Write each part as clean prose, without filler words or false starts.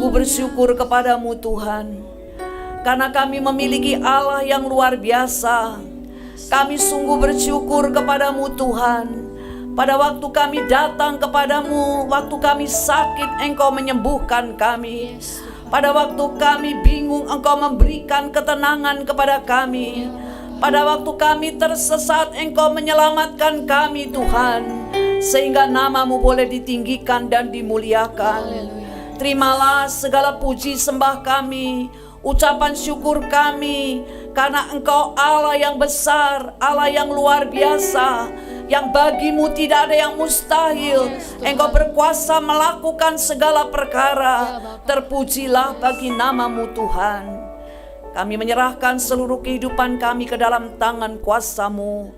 sungguh bersyukur kepadamu Tuhan, karena kami memiliki Allah yang luar biasa. Kami sungguh bersyukur kepadamu Tuhan. Pada waktu kami datang kepadamu, waktu kami sakit, Engkau menyembuhkan kami. Pada waktu kami bingung, Engkau memberikan ketenangan kepada kami. Pada waktu kami tersesat, Engkau menyelamatkan kami Tuhan, sehingga namamu boleh ditinggikan dan dimuliakan. Terimalah segala puji sembah kami, ucapan syukur kami, karena Engkau Allah yang besar, Allah yang luar biasa, yang bagimu tidak ada yang mustahil. Engkau berkuasa melakukan segala perkara. Terpujilah bagi namamu Tuhan. Kami menyerahkan seluruh kehidupan kami ke dalam tangan kuasa-Mu.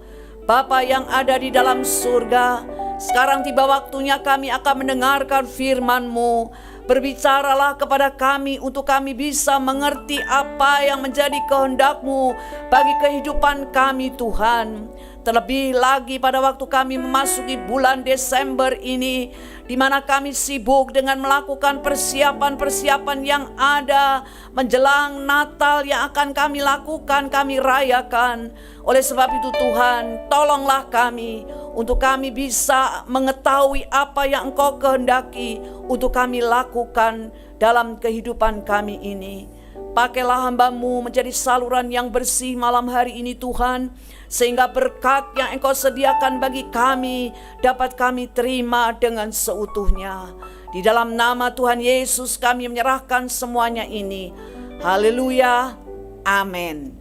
Bapa yang ada di dalam surga, sekarang tiba waktunya kami akan mendengarkan firman-Mu. Berbicaralah kepada kami untuk kami bisa mengerti apa yang menjadi kehendak-Mu bagi kehidupan kami Tuhan. Terlebih lagi pada waktu kami memasuki bulan Desember ini, di mana kami sibuk dengan melakukan persiapan-persiapan yang ada menjelang Natal yang akan kami lakukan, kami rayakan. Oleh sebab itu Tuhan, tolonglah kami untuk kami bisa mengetahui apa yang Engkau kehendaki untuk kami lakukan dalam kehidupan kami ini. Pakailah hamba-Mu menjadi saluran yang bersih malam hari ini Tuhan, sehingga berkat yang Engkau sediakan bagi kami dapat kami terima dengan seutuhnya. Di dalam nama Tuhan Yesus kami menyerahkan semuanya ini. Haleluya, amin.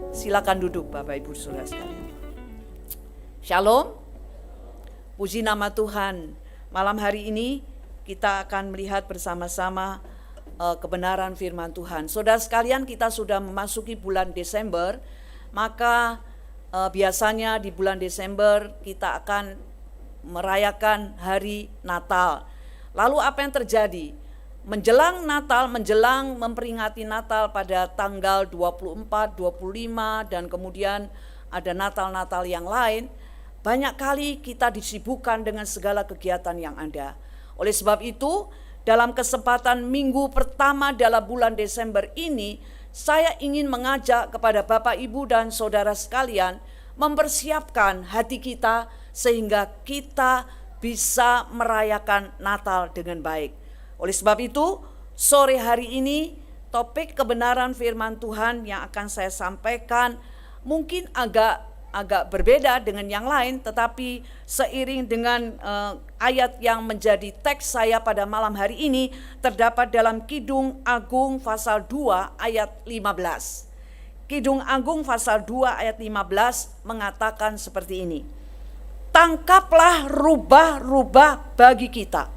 Silakan duduk Bapak Ibu Saudara sekalian. Shalom, puji nama Tuhan. Malam hari ini kita akan melihat bersama-sama kebenaran firman Tuhan. Saudara sekalian, kita sudah memasuki bulan Desember, maka biasanya di bulan Desember kita akan merayakan hari Natal. Lalu apa yang terjadi? Menjelang Natal, menjelang memperingati Natal pada tanggal 24, 25 dan kemudian ada Natal-Natal yang lain, banyak kali kita disibukkan dengan segala kegiatan yang ada. Oleh sebab itu, dalam kesempatan minggu pertama dalam bulan Desember ini, saya ingin mengajak kepada Bapak, Ibu, dan Saudara sekalian mempersiapkan hati kita sehingga kita bisa merayakan Natal dengan baik. Oleh sebab itu, sore hari ini topik kebenaran firman Tuhan yang akan saya sampaikan mungkin agak berbeda dengan yang lain, tetapi seiring dengan ayat yang menjadi teks saya pada malam hari ini terdapat dalam Kidung Agung pasal 2 ayat 15. Kidung Agung pasal 2 ayat 15 mengatakan seperti ini. Tangkaplah rubah-rubah bagi kita,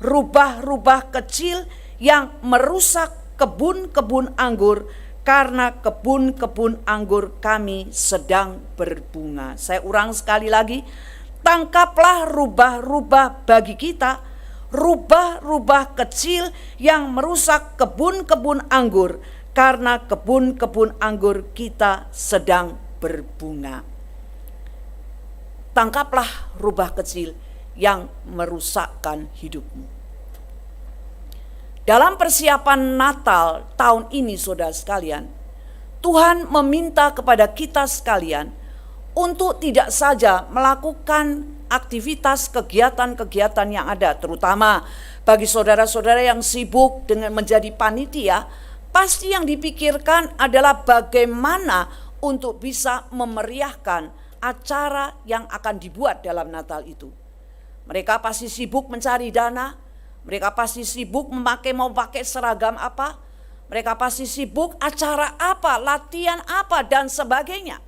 rubah-rubah kecil yang merusak kebun-kebun anggur, karena kebun-kebun anggur kami sedang berbunga. Saya ulang sekali lagi. Tangkaplah rubah-rubah bagi kita, rubah-rubah kecil yang merusak kebun-kebun anggur, karena kebun-kebun anggur kita sedang berbunga. Tangkaplah rubah kecil yang merusakkan hidupmu. Dalam persiapan Natal tahun ini saudara sekalian, Tuhan meminta kepada kita sekalian untuk tidak saja melakukan aktivitas kegiatan-kegiatan yang ada, terutama bagi saudara-saudara yang sibuk dengan menjadi panitia, pasti yang dipikirkan adalah bagaimana untuk bisa memeriahkan acara yang akan dibuat dalam Natal itu. Mereka pasti sibuk mencari dana. Mereka pasti sibuk mau pakai seragam apa. Mereka pasti sibuk acara apa, latihan apa, dan sebagainya.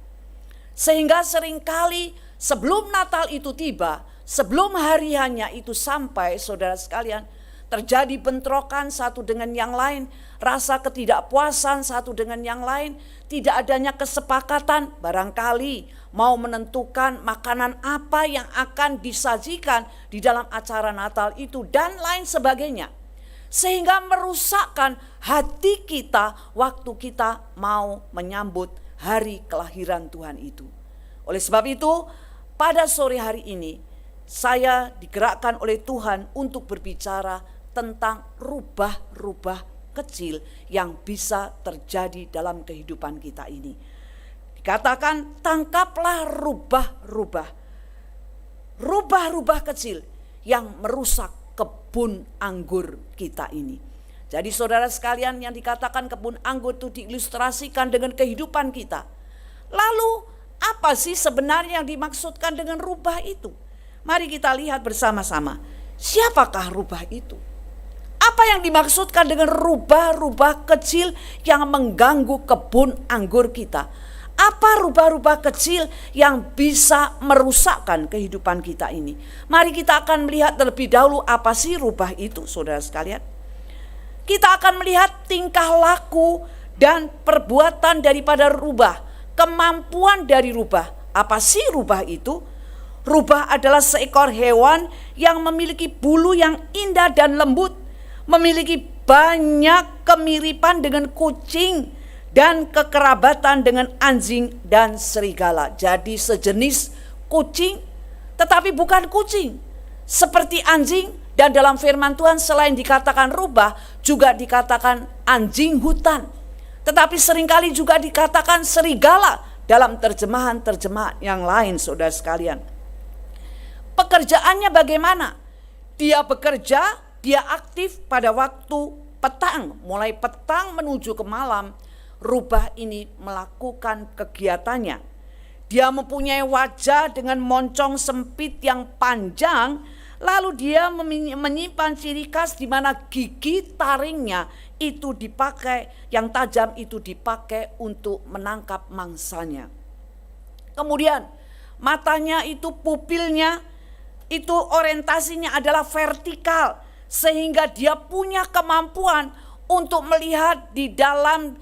Sehingga seringkali sebelum Natal itu tiba, sebelum hari hanya itu sampai, saudara sekalian, terjadi bentrokan satu dengan yang lain, rasa ketidakpuasan satu dengan yang lain, tidak adanya kesepakatan, barangkali mau menentukan makanan apa yang akan disajikan di dalam acara Natal itu dan lain sebagainya. Sehingga merusakkan hati kita waktu kita mau menyambut hari kelahiran Tuhan itu. Oleh sebab itu, pada sore hari ini saya digerakkan oleh Tuhan untuk berbicara tentang rubah-rubah kecil yang bisa terjadi dalam kehidupan kita ini. Dikatakan tangkaplah rubah-rubah kecil yang merusak kebun anggur kita ini. Jadi saudara sekalian, yang dikatakan kebun anggur itu diilustrasikan dengan kehidupan kita. Lalu apa sih sebenarnya yang dimaksudkan dengan rubah itu? Mari kita lihat bersama-sama. Siapakah rubah itu? Apa yang dimaksudkan dengan rubah-rubah kecil yang mengganggu kebun anggur kita? Apa rubah-rubah kecil yang bisa merusakkan kehidupan kita ini? Mari kita akan melihat terlebih dahulu apa sih rubah itu, saudara sekalian. Kita akan melihat tingkah laku dan perbuatan daripada rubah, kemampuan dari rubah. Apa sih rubah itu? Rubah adalah seekor hewan yang memiliki bulu yang indah dan lembut, memiliki banyak kemiripan dengan kucing dan kekerabatan dengan anjing dan serigala. Jadi sejenis kucing tetapi bukan kucing, seperti anjing, dan dalam firman Tuhan selain dikatakan rubah juga dikatakan anjing hutan, tetapi seringkali juga dikatakan serigala dalam terjemahan-terjemahan yang lain, saudara sekalian. Pekerjaannya bagaimana? Dia bekerja, dia aktif pada waktu petang. Mulai petang menuju ke malam, rubah ini melakukan kegiatannya. Dia mempunyai wajah dengan moncong sempit yang panjang. Lalu dia menyimpan ciri khas di mana gigi taringnya itu dipakai, yang tajam itu dipakai untuk menangkap mangsanya. Kemudian matanya itu, pupilnya itu orientasinya adalah vertikal, sehingga dia punya kemampuan untuk melihat di dalam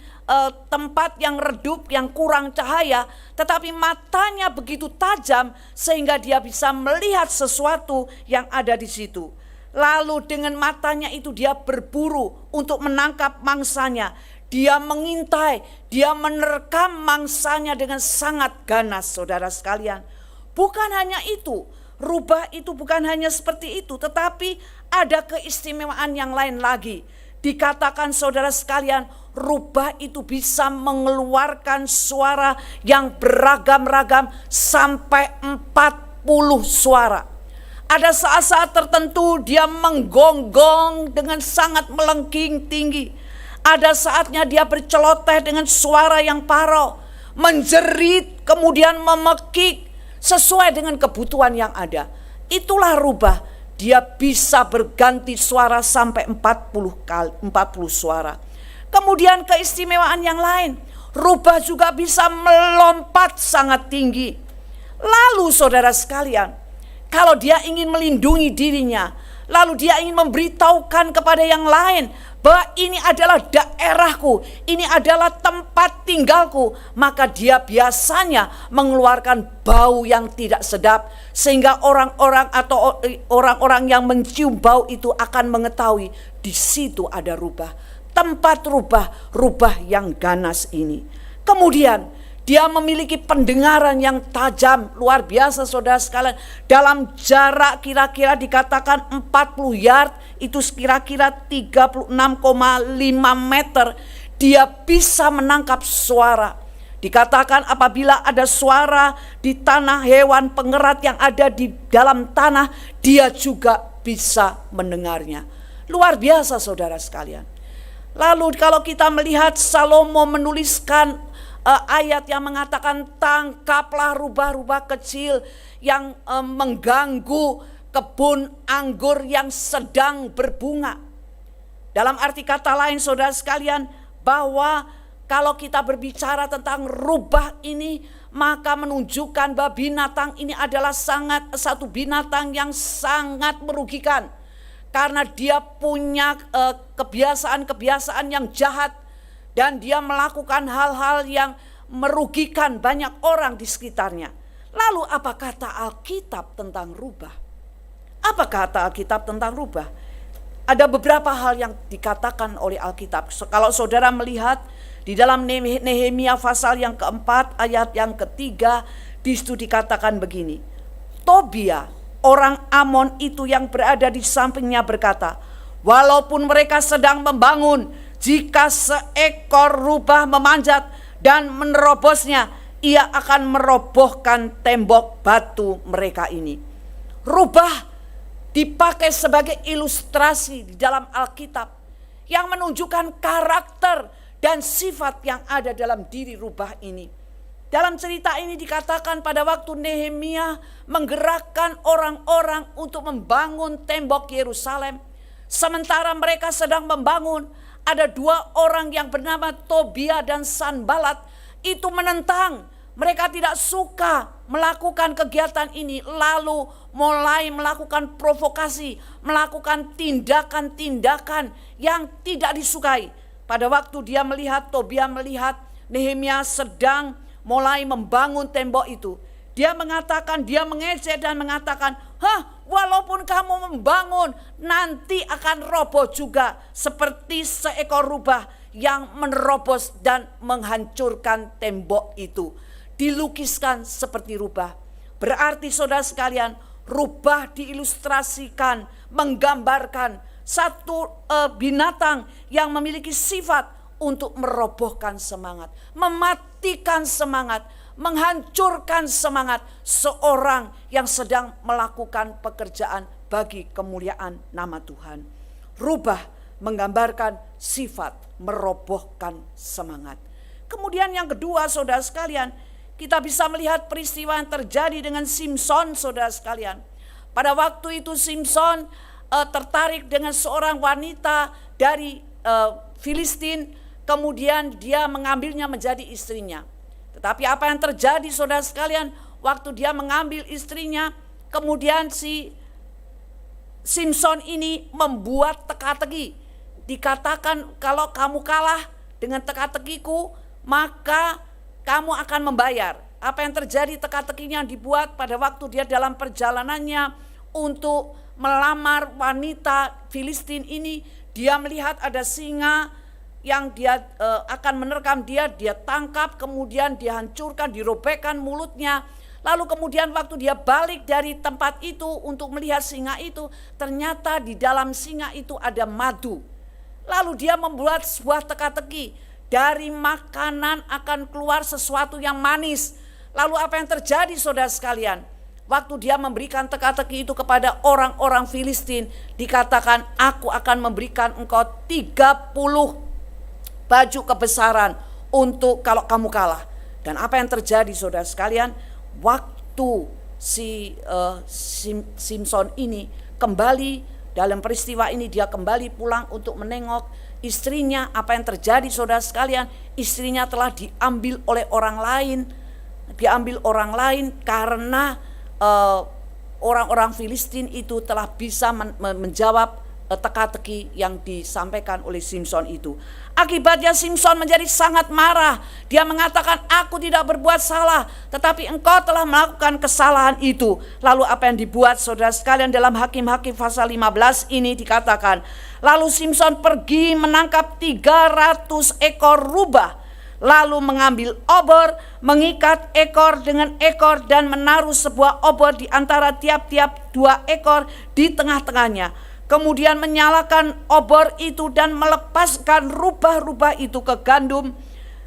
tempat yang redup, yang kurang cahaya, tetapi matanya begitu tajam sehingga dia bisa melihat sesuatu yang ada di situ. Lalu dengan matanya itu dia berburu untuk menangkap mangsanya. Dia mengintai, dia menerkam mangsanya dengan sangat ganas, saudara sekalian. Bukan hanya itu, rubah itu bukan hanya seperti itu, tetapi ada keistimewaan yang lain lagi. Dikatakan saudara sekalian, rubah itu bisa mengeluarkan suara yang beragam-ragam sampai 40 suara. Ada saat-saat tertentu dia menggonggong dengan sangat melengking tinggi. Ada saatnya dia berceloteh dengan suara yang parau, menjerit, kemudian memekik sesuai dengan kebutuhan yang ada. Itulah rubah. Dia bisa berganti suara sampai 40 suara. Kemudian keistimewaan yang lain, rubah juga bisa melompat sangat tinggi. Lalu saudara sekalian, kalau dia ingin melindungi dirinya, lalu dia ingin memberitahukan kepada yang lain bahwa ini adalah daerahku, ini adalah tempat tinggalku, maka dia biasanya mengeluarkan bau yang tidak sedap, sehingga orang-orang atau orang-orang yang mencium bau itu akan mengetahui di situ ada rubah, tempat rubah yang ganas ini. Kemudian dia memiliki pendengaran yang tajam, luar biasa saudara sekalian. Dalam jarak kira-kira dikatakan 40 yard, itu kira-kira 36,5 meter. Dia bisa menangkap suara. Dikatakan apabila ada suara di tanah, hewan pengerat yang ada di dalam tanah, dia juga bisa mendengarnya. Luar biasa saudara sekalian. Lalu kalau kita melihat Salomo menuliskan ayat yang mengatakan tangkaplah rubah-rubah kecil yang mengganggu kebun anggur yang sedang berbunga. Dalam arti kata lain saudara sekalian, bahwa kalau kita berbicara tentang rubah ini, maka menunjukkan bahwa binatang ini adalah satu binatang yang sangat merugikan. Karena dia punya kebiasaan-kebiasaan yang jahat. Dan dia melakukan hal-hal yang merugikan banyak orang di sekitarnya. Lalu apa kata Alkitab tentang rubah? Apa kata Alkitab tentang rubah? Ada beberapa hal yang dikatakan oleh Alkitab. Kalau saudara melihat di dalam Nehemia pasal yang keempat ayat yang ketiga, di situ dikatakan begini. Tobia, orang Amon itu yang berada di sampingnya berkata, Walaupun mereka sedang membangun, jika seekor rubah memanjat dan menerobosnya, ia akan merobohkan tembok batu mereka ini. Rubah dipakai sebagai ilustrasi di dalam Alkitab yang menunjukkan karakter dan sifat yang ada dalam diri rubah ini. Dalam cerita ini dikatakan pada waktu Nehemia menggerakkan orang-orang untuk membangun tembok Yerusalem. Sementara mereka sedang membangun, ada dua orang yang bernama Tobia dan Sanbalat itu menentang. Mereka tidak suka melakukan kegiatan ini, lalu mulai melakukan provokasi, melakukan tindakan-tindakan yang tidak disukai. Pada waktu Tobia melihat Nehemia sedang mulai membangun tembok itu, dia mengejek dan mengatakan, walaupun kamu membangun, nanti akan roboh juga seperti seekor rubah yang menerobos dan menghancurkan tembok itu. Dilukiskan seperti rubah. Berarti saudara sekalian, rubah diilustrasikan, menggambarkan satu binatang yang memiliki sifat untuk merobohkan semangat, mematikan semangat, menghancurkan semangat seorang yang sedang melakukan pekerjaan bagi kemuliaan nama Tuhan. Rubah menggambarkan sifat merobohkan semangat. Kemudian yang kedua, saudara sekalian, kita bisa melihat peristiwa yang terjadi dengan Simson, saudara sekalian. Pada waktu itu Simson tertarik dengan seorang wanita dari Filistin, kemudian dia mengambilnya menjadi istrinya. Tetapi apa yang terjadi saudara sekalian, waktu dia mengambil istrinya, kemudian si Simson ini membuat teka-teki. Dikatakan kalau kamu kalah dengan teka-tekiku, maka kamu akan membayar. Apa yang terjadi, teka-tekinya dibuat pada waktu dia dalam perjalanannya untuk melamar wanita Filistin ini. Dia melihat ada singa yang dia akan menerkam dia tangkap, kemudian dihancurkan, dirobekkan mulutnya. Lalu kemudian waktu dia balik dari tempat itu untuk melihat singa itu, ternyata di dalam singa itu ada madu. Lalu dia membuat sebuah teka-teki, dari makanan akan keluar sesuatu yang manis. Lalu apa yang terjadi saudara sekalian? Waktu dia memberikan teka-teki itu kepada orang-orang Filistin, dikatakan, aku akan memberikan engkau 30 baju kebesaran untuk kalau kamu kalah. Dan apa yang terjadi saudara sekalian? Waktu si Simson ini kembali dalam peristiwa ini, dia kembali pulang untuk menengok istrinya. Apa yang terjadi saudara sekalian? Istrinya telah diambil oleh orang lain. Diambil orang lain karena orang-orang Filistin itu telah bisa menjawab teka-teki yang disampaikan oleh Simson itu. Akibatnya Simson menjadi sangat marah. Dia mengatakan, aku tidak berbuat salah, tetapi engkau telah melakukan kesalahan itu. Lalu apa yang dibuat saudara sekalian dalam Hakim-Hakim pasal 15 ini dikatakan, lalu Simson pergi menangkap 300 ekor rubah, lalu mengambil obor, mengikat ekor dengan ekor dan menaruh sebuah obor di antara tiap-tiap 2 ekor di tengah-tengahnya. Kemudian menyalakan obor itu dan melepaskan rubah-rubah itu ke gandum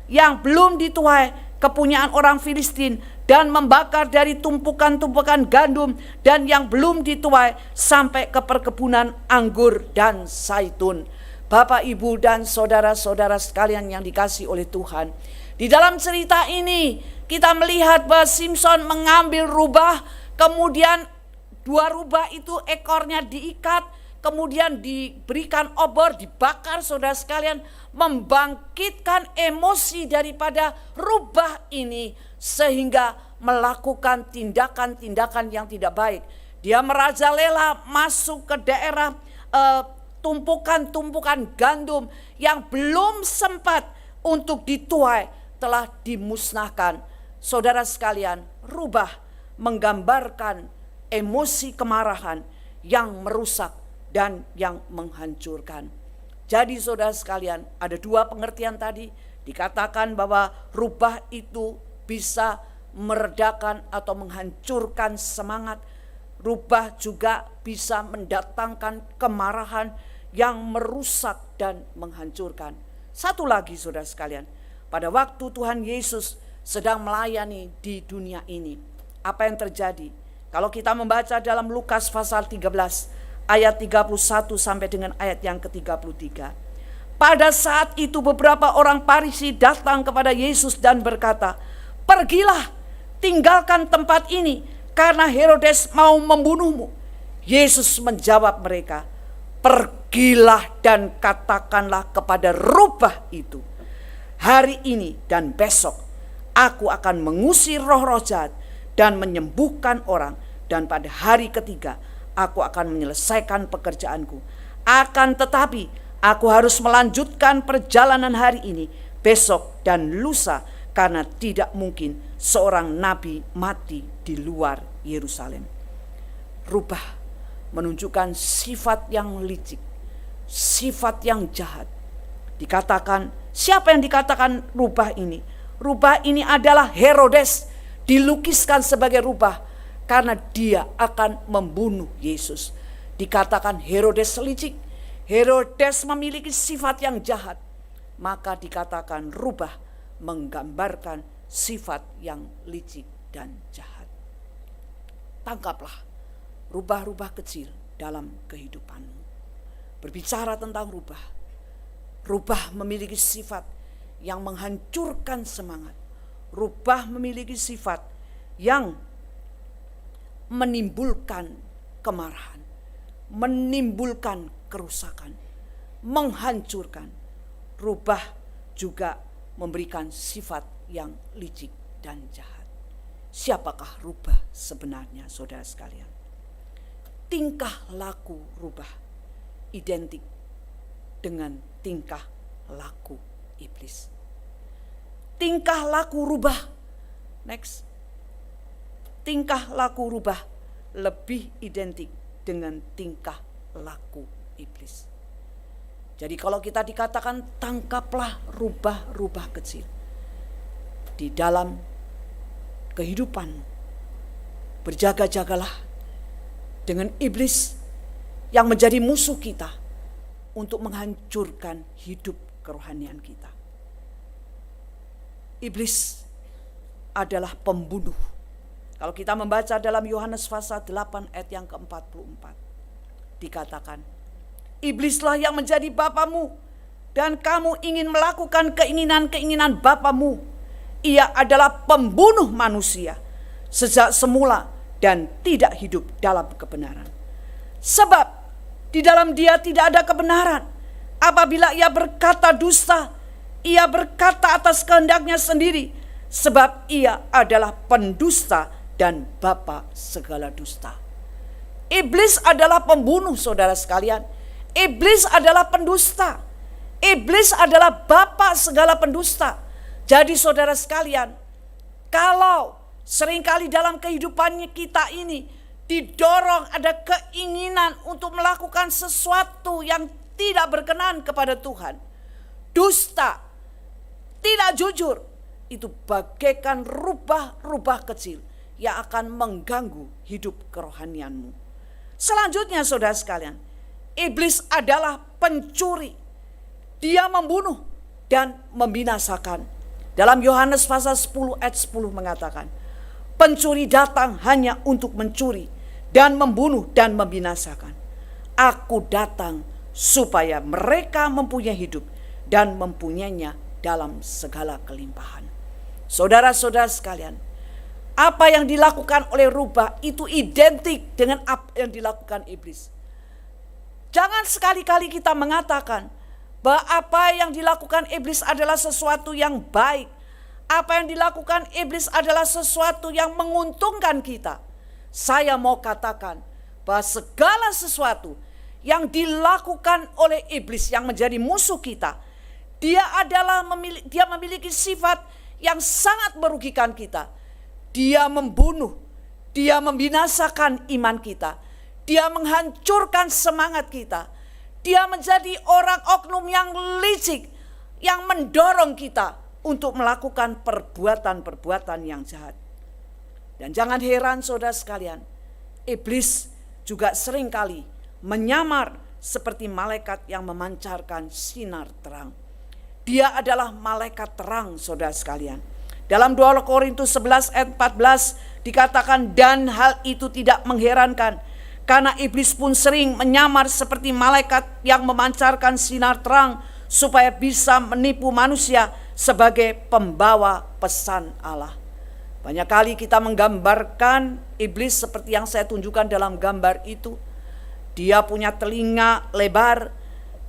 yang belum dituai kepunyaan orang Filistin, dan membakar dari tumpukan-tumpukan gandum dan yang belum dituai sampai ke perkebunan anggur dan zaitun. Bapak, Ibu, dan saudara-saudara sekalian yang dikasihi oleh Tuhan, di dalam cerita ini kita melihat bahwa Simson mengambil rubah, kemudian 2 rubah itu ekornya diikat, kemudian diberikan obor, dibakar saudara sekalian, membangkitkan emosi daripada rubah ini sehingga melakukan tindakan-tindakan yang tidak baik. Dia merajalela masuk ke daerah tumpukan-tumpukan gandum yang belum sempat untuk dituai telah dimusnahkan. Saudara sekalian, rubah menggambarkan emosi kemarahan yang merusak dan yang menghancurkan. Jadi saudara sekalian, ada 2 pengertian tadi. Dikatakan bahwa rubah itu bisa meredakan atau menghancurkan semangat. Rubah juga bisa mendatangkan kemarahan yang merusak dan menghancurkan. Satu lagi saudara sekalian, pada waktu Tuhan Yesus sedang melayani di dunia ini, apa yang terjadi? Kalau kita membaca dalam Lukas pasal 13 ayat 31 sampai dengan ayat yang ke-33. Pada saat itu beberapa orang Farisi datang kepada Yesus dan berkata, "Pergilah, tinggalkan tempat ini, karena Herodes mau membunuhmu." Yesus menjawab mereka, "Pergilah dan katakanlah kepada rubah itu, hari ini dan besok aku akan mengusir roh-roh jahat dan menyembuhkan orang, dan pada hari ketiga aku akan menyelesaikan pekerjaanku. Akan tetapi aku harus melanjutkan perjalanan hari ini, besok dan lusa, karena tidak mungkin seorang nabi mati di luar Yerusalem." Rubah menunjukkan sifat yang licik, sifat yang jahat. Dikatakan, siapa yang dikatakan rubah ini? Rubah ini adalah Herodes, dilukiskan sebagai rubah karena dia akan membunuh Yesus. Dikatakan Herodes licik, Herodes memiliki sifat yang jahat, maka dikatakan rubah menggambarkan sifat yang licik dan jahat. Tangkaplah rubah-rubah kecil dalam kehidupanmu. Berbicara tentang rubah, rubah memiliki sifat yang menghancurkan semangat. Rubah memiliki sifat yang menimbulkan kemarahan, menimbulkan kerusakan, menghancurkan. Rubah juga memberikan sifat yang licik dan jahat. Siapakah rubah sebenarnya, saudara sekalian? Tingkah laku rubah identik dengan tingkah laku iblis. Tingkah laku rubah, next. Tingkah laku rubah lebih identik dengan tingkah laku iblis. Jadi kalau kita dikatakan tangkaplah rubah-rubah kecil di dalam kehidupan, berjaga-jagalah dengan iblis yang menjadi musuh kita untuk menghancurkan hidup kerohanian kita. Iblis adalah pembunuh. Kalau kita membaca dalam Yohanes pasal 8 ayat yang ke-44, dikatakan, "Iblislah yang menjadi bapamu, dan kamu ingin melakukan keinginan-keinginan bapamu. Ia adalah pembunuh manusia sejak semula dan tidak hidup dalam kebenaran. Sebab di dalam dia tidak ada kebenaran. Apabila ia berkata dusta, ia berkata atas kehendaknya sendiri, sebab ia adalah pendusta dan bapa segala dusta." Iblis adalah pembunuh, saudara sekalian. Iblis adalah pendusta. Iblis adalah bapa segala pendusta. Jadi saudara sekalian, kalau seringkali dalam kehidupannya kita ini didorong ada keinginan untuk melakukan sesuatu yang tidak berkenan kepada Tuhan, dusta, tidak jujur, itu bagaikan rubah-rubah kecil yang akan mengganggu hidup kerohanianmu. Selanjutnya saudara sekalian, iblis adalah pencuri. Dia membunuh dan membinasakan. Dalam Yohanes pasal 10 ayat 10 mengatakan, "Pencuri datang hanya untuk mencuri dan membunuh dan membinasakan. Aku datang supaya mereka mempunyai hidup dan mempunyainya dalam segala kelimpahan." Saudara-saudara sekalian, apa yang dilakukan oleh rubah itu identik dengan apa yang dilakukan iblis. Jangan sekali-kali kita mengatakan bahwa apa yang dilakukan iblis adalah sesuatu yang baik. Apa yang dilakukan iblis adalah sesuatu yang menguntungkan kita. Saya mau katakan bahwa segala sesuatu yang dilakukan oleh iblis yang menjadi musuh kita, dia memiliki sifat yang sangat merugikan kita. Dia membunuh, dia membinasakan iman kita, dia menghancurkan semangat kita. Dia menjadi orang oknum yang licik, yang mendorong kita untuk melakukan perbuatan-perbuatan yang jahat. Dan jangan heran saudara sekalian, iblis juga seringkali menyamar seperti malaikat yang memancarkan sinar terang. Dia adalah malaikat terang, saudara sekalian. Dalam 2 Korintus 11 ayat 14 dikatakan, dan hal itu tidak mengherankan, karena iblis pun sering menyamar seperti malaikat yang memancarkan sinar terang, supaya bisa menipu manusia sebagai pembawa pesan Allah. Banyak kali kita menggambarkan iblis seperti yang saya tunjukkan dalam gambar itu. Dia punya telinga lebar,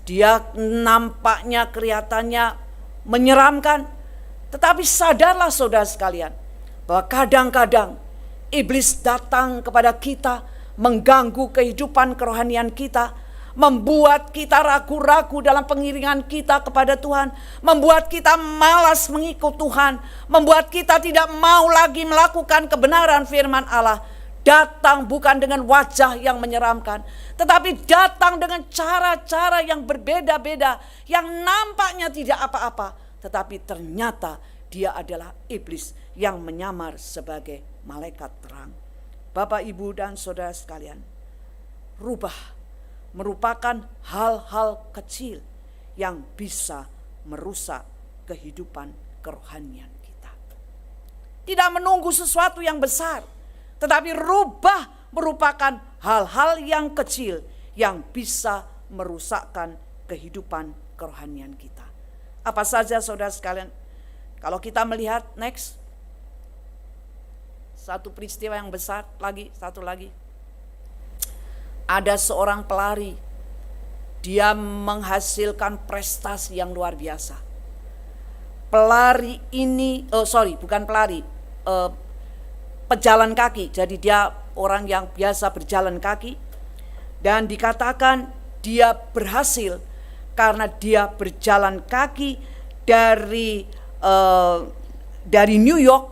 dia nampaknya kelihatannya menyeramkan. Tetapi sadarlah saudara sekalian, bahwa kadang-kadang iblis datang kepada kita, mengganggu kehidupan kerohanian kita, membuat kita ragu-ragu dalam pengiringan kita kepada Tuhan, membuat kita malas mengikut Tuhan, membuat kita tidak mau lagi melakukan kebenaran firman Allah. Datang bukan dengan wajah yang menyeramkan, tetapi datang dengan cara-cara yang berbeda-beda, yang nampaknya tidak apa-apa, tetapi ternyata dia adalah iblis yang menyamar sebagai malaikat terang. Bapak, Ibu, dan saudara sekalian, rubah merupakan hal-hal kecil yang bisa merusak kehidupan kerohanian kita. Tidak menunggu sesuatu yang besar, tetapi rubah merupakan hal-hal yang kecil yang bisa merusakkan kehidupan kerohanian kita. Apa saja saudara sekalian? Kalau kita melihat next, satu peristiwa yang besar lagi, satu lagi. Ada seorang pelari, dia menghasilkan prestasi yang luar biasa. Pelari ini, pejalan kaki. Jadi dia orang yang biasa berjalan kaki. Dan dikatakan dia berhasil karena dia berjalan kaki dari New York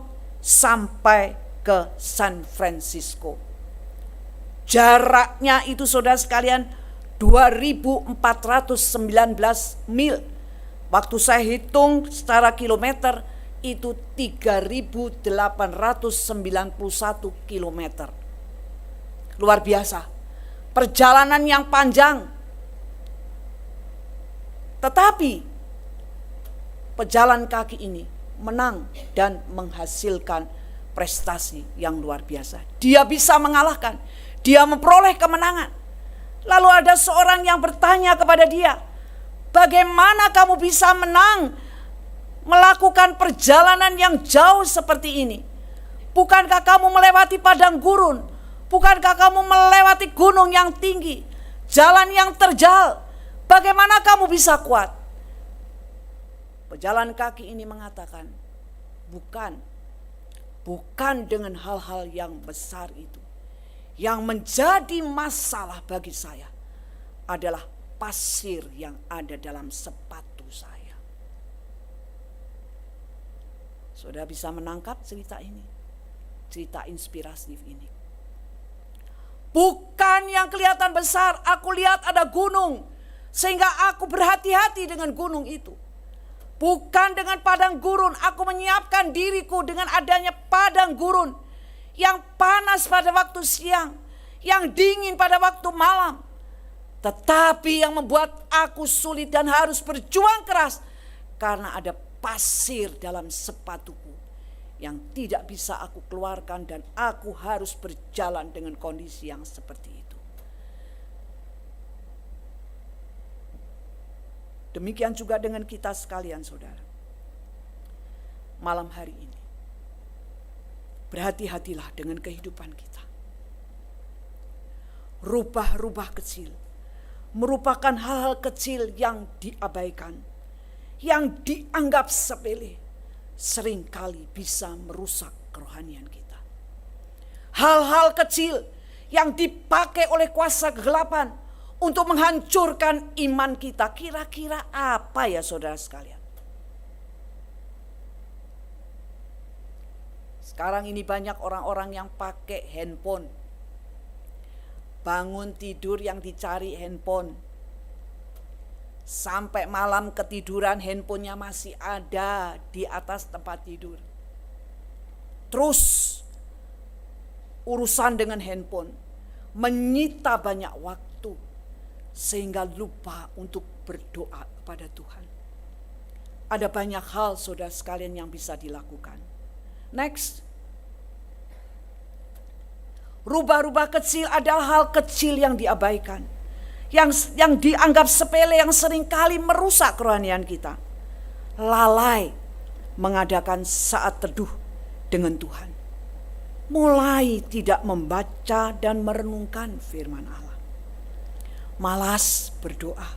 sampai ke San Francisco. Jaraknya itu saudara sekalian 2.419 mil. Waktu saya hitung secara kilometer itu 3.891 kilometer. Luar biasa. Perjalanan yang panjang. Tetapi pejalan kaki ini menang dan menghasilkan prestasi yang luar biasa. Dia bisa mengalahkan. Dia memperoleh kemenangan. Lalu ada seorang yang bertanya kepada dia, bagaimana kamu bisa menang melakukan perjalanan yang jauh seperti ini? Bukankah kamu melewati padang gurun? Bukankah kamu melewati gunung yang tinggi? Jalan yang terjal? Bagaimana kamu bisa kuat? Pejalan kaki ini mengatakan, bukan dengan hal-hal yang besar itu. Yang menjadi masalah bagi saya adalah pasir yang ada dalam sepatu saya. Saudara bisa menangkap cerita ini, cerita inspiratif ini. Bukan yang kelihatan besar, aku lihat ada gunung, sehingga aku berhati-hati dengan gunung itu. Bukan dengan padang gurun, aku menyiapkan diriku dengan adanya padang gurun yang panas pada waktu siang, yang dingin pada waktu malam. Tetapi yang membuat aku sulit dan harus berjuang keras karena ada pasir dalam sepatuku yang tidak bisa aku keluarkan dan aku harus berjalan dengan kondisi yang seperti itu. Demikian juga dengan kita sekalian, saudara. Malam hari ini, berhati-hatilah dengan kehidupan kita. Rubah-rubah kecil merupakan hal-hal kecil yang diabaikan, yang dianggap sepele, seringkali bisa merusak kerohanian kita. Hal-hal kecil yang dipakai oleh kuasa kegelapan untuk menghancurkan iman kita. Kira-kira apa ya saudara sekalian? Sekarang ini banyak orang-orang yang pakai handphone. Bangun tidur yang dicari handphone. Sampai malam ketiduran handphonenya masih ada di atas tempat tidur. Terus urusan dengan handphone menyita banyak waktu. sehingga lupa untuk berdoa kepada Tuhan. Ada banyak hal saudara sekalian yang bisa dilakukan. Next. Rubah-rubah kecil adalah hal kecil yang diabaikan. Yang dianggap sepele, yang seringkali merusak kerohanian kita. Lalai mengadakan saat teduh dengan Tuhan. Mulai tidak membaca dan merenungkan firman Allah. Malas berdoa.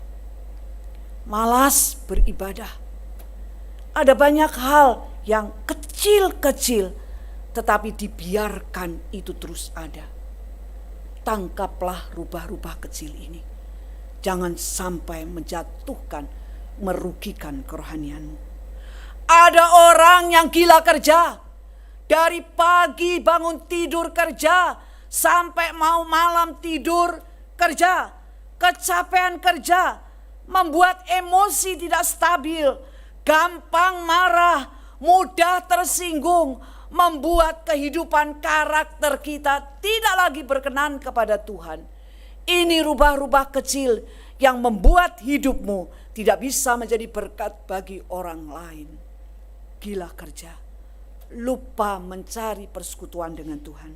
Malas beribadah. Ada banyak hal yang kecil-kecil tetapi dibiarkan itu terus ada. Tangkaplah rubah-rubah kecil ini. Jangan sampai menjatuhkan, merugikan kerohanianmu. Ada orang yang gila kerja. Dari pagi bangun tidur kerja, sampai mau malam tidur kerja. Kecapean kerja, membuat emosi tidak stabil, gampang marah, mudah tersinggung, membuat kehidupan karakter kita tidak lagi berkenan kepada Tuhan. Ini rubah-rubah kecil yang membuat hidupmu tidak bisa menjadi berkat bagi orang lain. Gila kerja, lupa mencari persekutuan dengan Tuhan.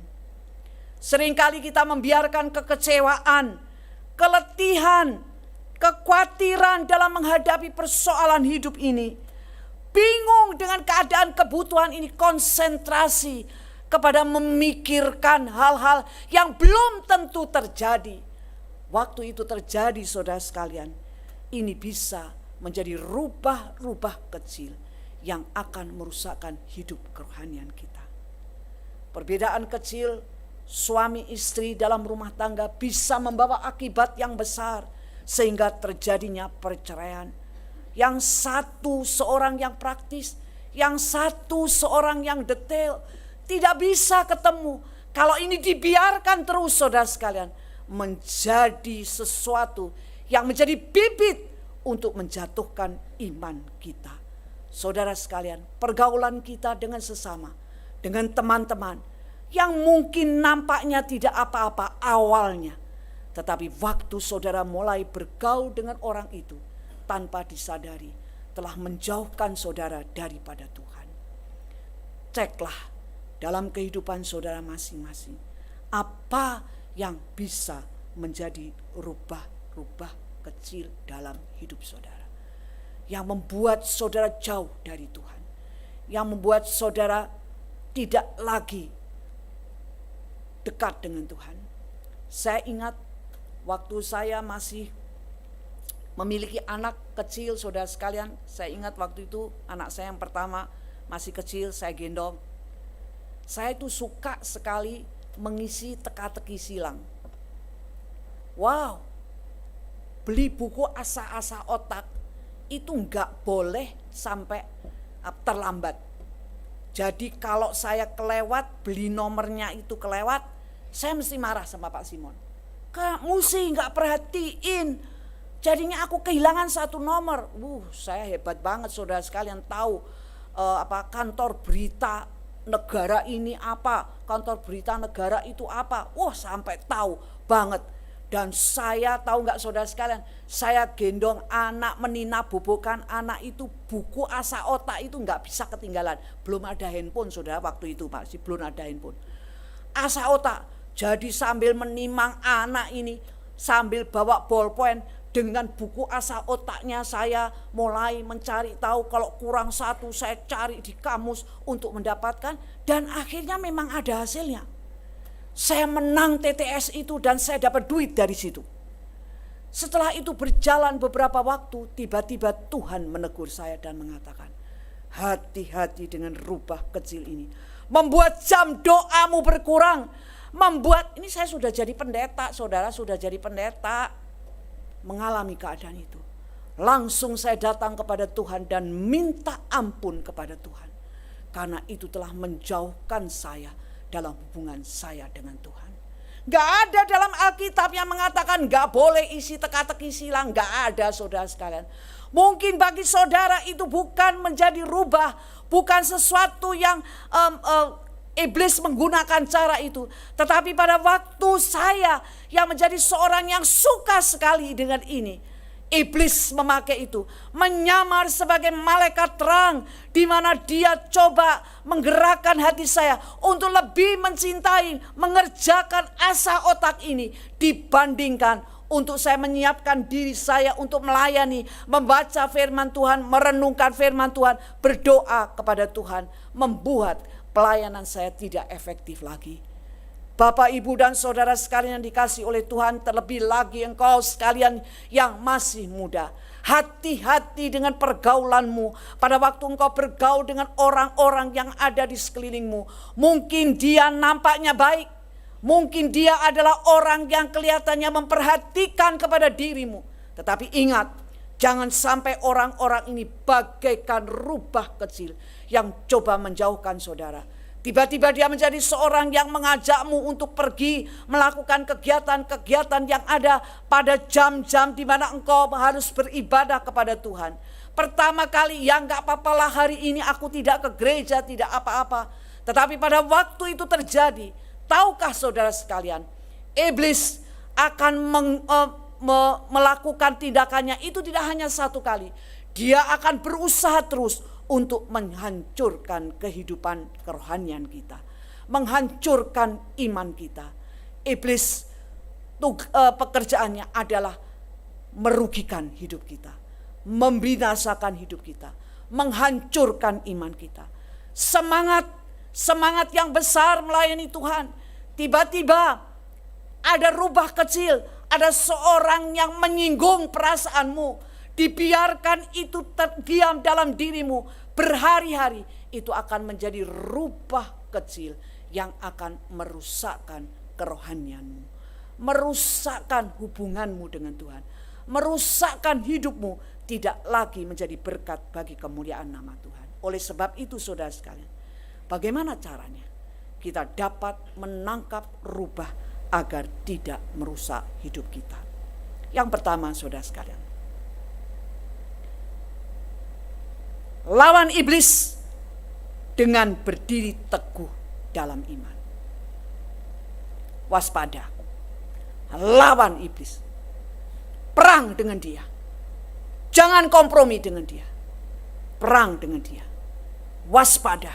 Seringkali kita membiarkan kekecewaan, keletihan, kekhawatiran dalam menghadapi persoalan hidup ini. Bingung dengan keadaan kebutuhan ini, konsentrasi kepada memikirkan hal-hal yang belum tentu terjadi. Waktu itu terjadi saudara sekalian, ini bisa menjadi rubah-rubah kecil yang akan merusakkan hidup kerohanian kita. Perbedaan kecil suami istri dalam rumah tangga bisa membawa akibat yang besar sehingga terjadinya perceraian. Yang satu seorang yang praktis, yang satu seorang yang detail, tidak bisa ketemu. Kalau ini dibiarkan terus saudara sekalian, menjadi sesuatu yang menjadi bibit untuk menjatuhkan iman kita. Saudara sekalian, pergaulan kita dengan sesama, dengan teman-teman yang mungkin nampaknya tidak apa-apa awalnya, tetapi waktu saudara mulai bergaul dengan orang itu, tanpa disadari telah menjauhkan saudara daripada Tuhan. Ceklah dalam kehidupan saudara masing-masing apa yang bisa menjadi rubah-rubah kecil dalam hidup saudara, yang membuat saudara jauh dari Tuhan, yang membuat saudara tidak lagi dekat dengan Tuhan. Saya ingat waktu saya masih memiliki anak kecil saudara sekalian, saya ingat waktu itu anak saya yang pertama masih kecil, saya gendong. Saya itu suka sekali mengisi teka-teki silang. Wow, beli buku asa-asa otak itu enggak boleh sampai terlambat. Jadi kalau saya kelewat, beli nomornya itu kelewat, saya mesti marah sama Pak Simon. Kamu sih enggak perhatiin. Jadinya aku kehilangan satu nomor. Saya hebat banget saudara sekalian, tahu kantor berita negara ini apa, kantor berita negara itu apa. Sampai tahu banget. Dan saya tahu nggak saudara sekalian, saya gendong anak, menina bobokan anak itu, buku asa otak itu nggak bisa ketinggalan. Belum ada handphone saudara waktu itu, masih belum ada handphone. Asa otak. Jadi sambil menimang anak ini, sambil bawa bolpen, dengan buku asa otaknya saya mulai mencari tahu, kalau kurang satu saya cari di kamus untuk mendapatkan, dan akhirnya memang ada hasilnya. Saya menang TTS itu dan saya dapat duit dari situ. Setelah itu berjalan beberapa waktu, tiba-tiba Tuhan menegur saya dan mengatakan, hati-hati dengan rubah kecil ini. Membuat jam doamu berkurang. Ini saya sudah jadi pendeta, saudara sudah jadi pendeta. Mengalami keadaan itu, langsung saya datang kepada Tuhan dan minta ampun kepada Tuhan, karena itu telah menjauhkan saya dalam hubungan saya dengan Tuhan. Gak ada dalam Alkitab yang mengatakan gak boleh isi teka-teki silang, gak ada saudara sekalian. Mungkin bagi saudara itu bukan menjadi rubah, bukan sesuatu yang Iblis menggunakan cara itu. Tetapi pada waktu saya yang menjadi seorang yang suka sekali dengan ini, iblis memakai itu, menyamar sebagai malaikat terang, di mana dia coba menggerakkan hati saya untuk lebih mencintai, mengerjakan asa otak ini dibandingkan untuk saya menyiapkan diri saya untuk melayani, membaca firman Tuhan, merenungkan firman Tuhan, berdoa kepada Tuhan, membuat pelayanan saya tidak efektif lagi. Bapak, Ibu, dan saudara sekalian yang dikasihi oleh Tuhan, terlebih lagi engkau sekalian yang masih muda. Hati-hati dengan pergaulanmu pada waktu engkau bergaul dengan orang-orang yang ada di sekelilingmu. Mungkin dia nampaknya baik, mungkin dia adalah orang yang kelihatannya memperhatikan kepada dirimu. Tetapi ingat, jangan sampai orang-orang ini bagaikan rubah kecil yang coba menjauhkan saudara. Tiba-tiba dia menjadi seorang yang mengajakmu untuk pergi melakukan kegiatan-kegiatan yang ada pada jam-jam di mana engkau harus beribadah kepada Tuhan. Pertama kali, ya enggak apa-apalah hari ini aku tidak ke gereja, tidak apa-apa. Tetapi pada waktu itu terjadi, tahukah saudara sekalian, iblis akan melakukan tindakannya itu tidak hanya satu kali. Dia akan berusaha terus untuk menghancurkan kehidupan kerohanian kita, menghancurkan iman kita. Iblis pekerjaannya adalah merugikan hidup kita, membinasakan hidup kita, menghancurkan iman kita. Semangat yang besar melayani Tuhan, tiba-tiba ada rubah kecil, ada seorang yang menyinggung perasaanmu. Dibiarkan itu terdiam dalam dirimu berhari-hari, itu akan menjadi rubah kecil yang akan merusakkan kerohanianmu, merusakkan hubunganmu dengan Tuhan, merusakkan hidupmu, tidak lagi menjadi berkat bagi kemuliaan nama Tuhan. Oleh sebab itu saudara sekalian, bagaimana caranya kita dapat menangkap rubah agar tidak merusak hidup kita? Yang pertama saudara sekalian, lawan iblis dengan berdiri teguh dalam iman. Waspada. Lawan iblis. Perang dengan dia. Jangan kompromi dengan dia. Perang dengan dia. Waspada.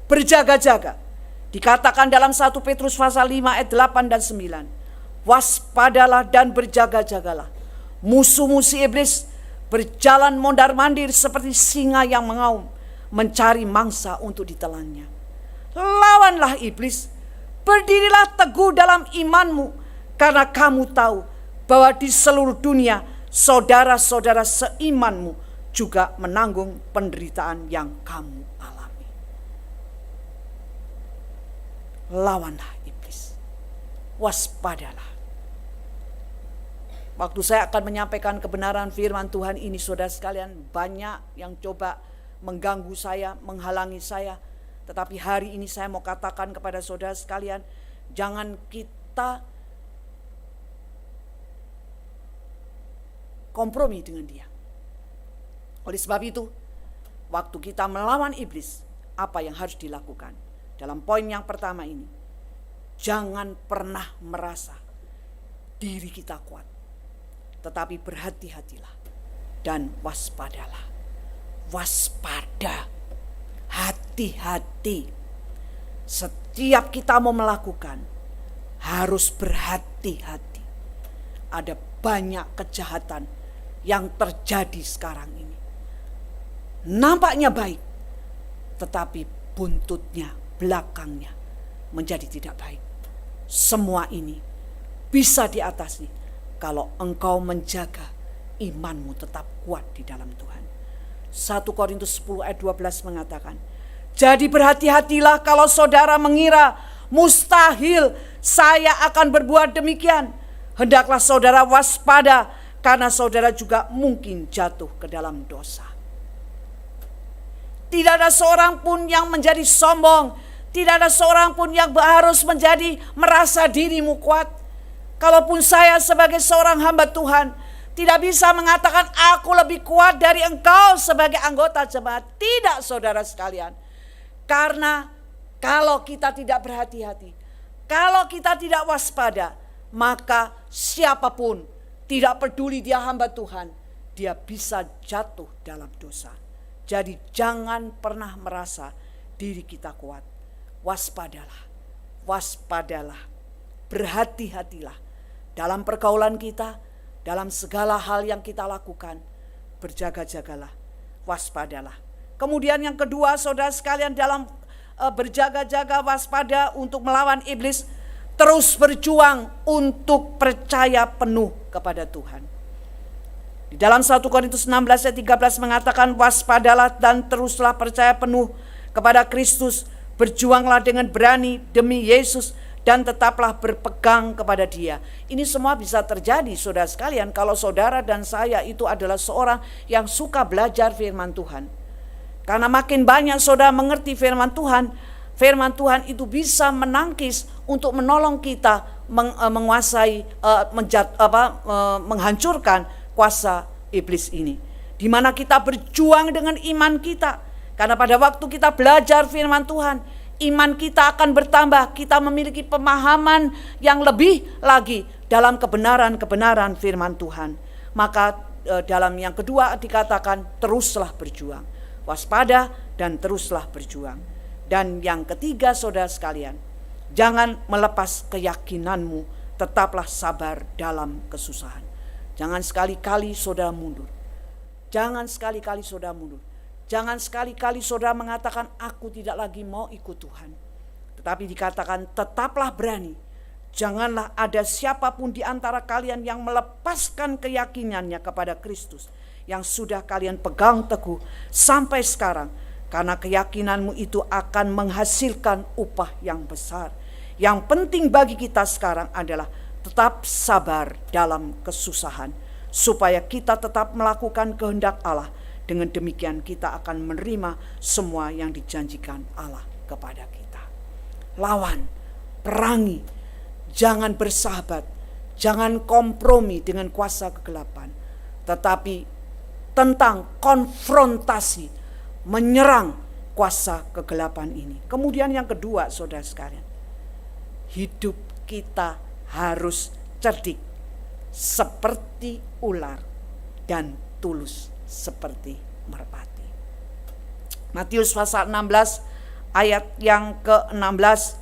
Berjaga-jaga. Dikatakan dalam 1 Petrus pasal 5 ayat 8 dan 9. Waspadalah dan berjaga-jagalah. Musuh-musuh iblis berjalan mondar-mandir seperti singa yang mengaum, mencari mangsa untuk ditelannya. Lawanlah iblis, berdirilah teguh dalam imanmu, karena kamu tahu bahwa di seluruh dunia saudara-saudara seimanmu juga menanggung penderitaan yang kamu alami. Lawanlah iblis, waspadalah. Waktu saya akan menyampaikan kebenaran firman Tuhan ini, saudara sekalian, banyak yang coba mengganggu saya, menghalangi saya. Tetapi hari ini saya mau katakan kepada saudara sekalian, jangan kita kompromi dengan dia. Oleh sebab itu, waktu kita melawan iblis, apa yang harus dilakukan? Dalam poin yang pertama ini, jangan pernah merasa diri kita kuat. Tetapi berhati-hatilah dan waspadalah. Waspada, hati-hati. Setiap kita mau melakukan, harus berhati-hati. Ada banyak kejahatan yang terjadi sekarang ini. Nampaknya baik, tetapi buntutnya, belakangnya menjadi tidak baik. Semua ini bisa diatasi kalau engkau menjaga imanmu tetap kuat di dalam Tuhan. 1 Korintus 10 ayat 12 mengatakan, jadi berhati-hatilah kalau saudara mengira mustahil saya akan berbuat demikian. Hendaklah saudara waspada, karena saudara juga mungkin jatuh ke dalam dosa. Tidak ada seorang pun yang menjadi sombong. Tidak ada seorang pun yang harus menjadi merasa dirimu kuat. Kalaupun saya sebagai seorang hamba Tuhan tidak bisa mengatakan aku lebih kuat dari engkau sebagai anggota jemaat. Tidak, saudara sekalian. Karena Kalau kita tidak berhati-hati, kalau kita tidak waspada, maka siapapun, tidak peduli dia hamba Tuhan, dia bisa jatuh dalam dosa. Jadi jangan pernah merasa diri kita kuat. Waspadalah, waspadalah, berhati-hatilah dalam pergaulan kita, dalam segala hal yang kita lakukan. Berjaga-jagalah, waspadalah. Kemudian yang kedua, saudara sekalian, dalam berjaga-jaga, waspada untuk melawan iblis, terus berjuang untuk percaya penuh kepada Tuhan. Di dalam 1 Korintus 16 ayat 13 mengatakan, waspadalah dan teruslah percaya penuh kepada Kristus, berjuanglah dengan berani demi Yesus, dan tetaplah berpegang kepada Dia. Ini semua bisa terjadi, saudara sekalian, kalau saudara dan saya itu adalah seorang yang suka belajar firman Tuhan. Karena makin banyak saudara mengerti firman Tuhan itu bisa menangkis untuk menolong kita menguasai, menghancurkan kuasa iblis ini. Di mana kita berjuang dengan iman kita. Karena pada waktu kita belajar firman Tuhan, iman kita akan bertambah. Kita memiliki pemahaman yang lebih lagi dalam kebenaran-kebenaran firman Tuhan. Maka dalam yang kedua dikatakan teruslah berjuang. Waspada dan teruslah berjuang. Dan yang ketiga, saudara sekalian, jangan melepas keyakinanmu, tetaplah sabar dalam kesusahan. Jangan sekali-kali saudara mundur. Jangan sekali-kali saudara mundur. Jangan sekali-kali saudara mengatakan aku tidak lagi mau ikut Tuhan. Tetapi dikatakan tetaplah berani. Janganlah ada siapapun di antara kalian yang melepaskan keyakinannya kepada Kristus, yang sudah kalian pegang teguh sampai sekarang. Karena keyakinanmu itu akan menghasilkan upah yang besar. Yang penting bagi kita sekarang adalah tetap sabar dalam kesusahan, supaya kita tetap melakukan kehendak Allah. Dengan demikian kita akan menerima semua yang dijanjikan Allah kepada kita. Lawan, perangi, jangan bersahabat, jangan kompromi dengan kuasa kegelapan, tetapi tentang konfrontasi, menyerang kuasa kegelapan ini. Kemudian yang kedua, saudara sekalian, hidup kita harus cerdik seperti ular dan tulus seperti merpati. Matius pasal 16 ayat yang ke-16,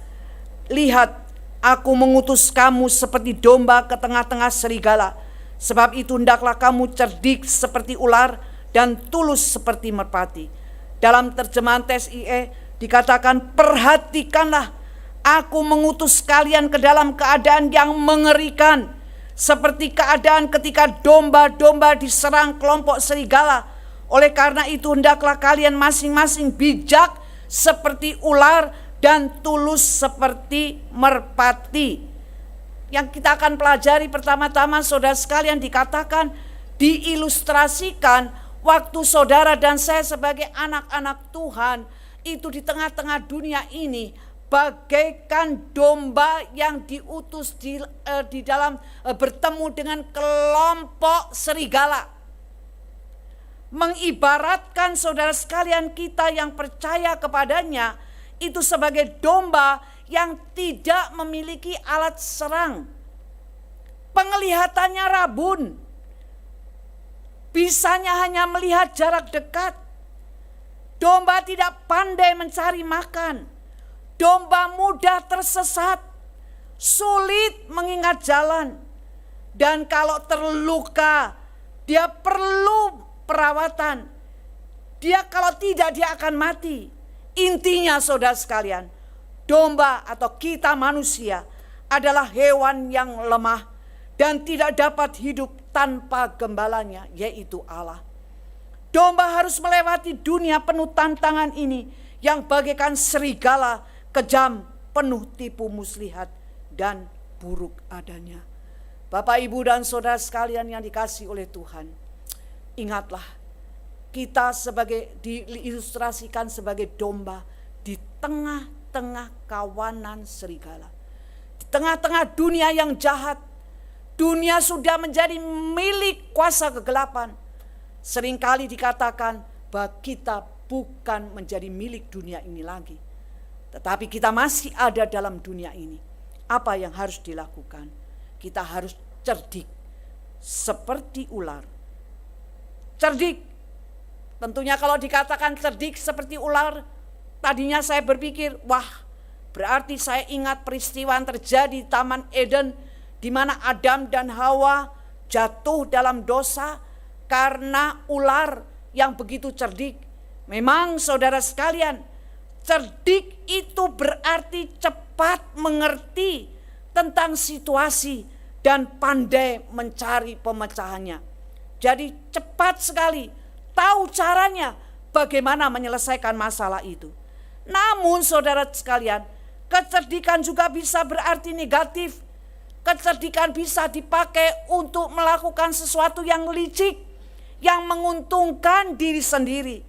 lihat, aku mengutus kamu seperti domba ke tengah-tengah serigala. Sebab itu hendaklah kamu cerdik seperti ular dan tulus seperti merpati. Dalam terjemahan TSIE dikatakan, perhatikanlah, aku mengutus kalian ke dalam keadaan yang mengerikan, seperti keadaan ketika domba-domba diserang kelompok serigala. Oleh karena itu hendaklah kalian masing-masing bijak seperti ular dan tulus seperti merpati. Yang kita akan pelajari pertama-tama, saudara sekalian, dikatakan, diilustrasikan waktu saudara dan saya sebagai anak-anak Tuhan itu di tengah-tengah dunia ini bagaikan domba yang diutus di dalam bertemu dengan kelompok serigala. Mengibaratkan saudara sekalian kita yang percaya kepadanya itu sebagai domba yang tidak memiliki alat serang. Penglihatannya rabun. Bisanya hanya melihat jarak dekat. Domba tidak pandai mencari makan. Domba mudah tersesat. Sulit mengingat jalan. Dan kalau terluka, dia perlu perawatan. Dia kalau tidak, dia akan mati. Intinya saudara sekalian, domba atau kita manusia adalah hewan yang lemah dan tidak dapat hidup tanpa gembalanya, yaitu Allah. Domba harus melewati dunia penuh tantangan ini yang bagaikan serigala, kejam, penuh tipu muslihat dan buruk adanya. Bapak, Ibu dan saudara sekalian yang dikasihi oleh Tuhan, ingatlah, kita diilustrasikan sebagai domba di tengah-tengah kawanan serigala. Di tengah-tengah dunia yang jahat, dunia sudah menjadi milik kuasa kegelapan. Seringkali dikatakan bahwa kita bukan menjadi milik dunia ini lagi, Tetapi kita masih ada dalam dunia ini. Apa yang harus dilakukan? Kita harus cerdik seperti ular. Cerdik. Tentunya kalau dikatakan cerdik seperti ular, tadinya saya berpikir, wah, berarti saya ingat peristiwa yang terjadi di Taman Eden, di mana Adam dan Hawa jatuh dalam dosa karena ular yang begitu cerdik. Memang saudara sekalian, cerdik itu berarti cepat mengerti tentang situasi dan pandai mencari pemecahannya. Jadi cepat sekali tahu caranya bagaimana menyelesaikan masalah itu. Namun saudara sekalian, kecerdikan juga bisa berarti negatif. Kecerdikan bisa dipakai untuk melakukan sesuatu yang licik, yang menguntungkan diri sendiri,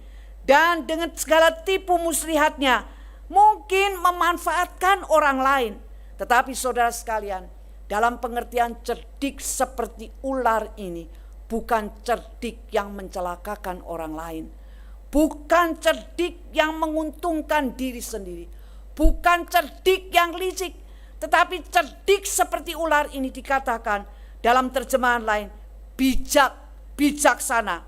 dan dengan segala tipu muslihatnya mungkin memanfaatkan orang lain. Tetapi saudara sekalian, dalam pengertian cerdik seperti ular ini, bukan cerdik yang mencelakakan orang lain, bukan cerdik yang menguntungkan diri sendiri, bukan cerdik yang licik, tetapi cerdik seperti ular ini dikatakan dalam terjemahan lain bijak, bijaksana.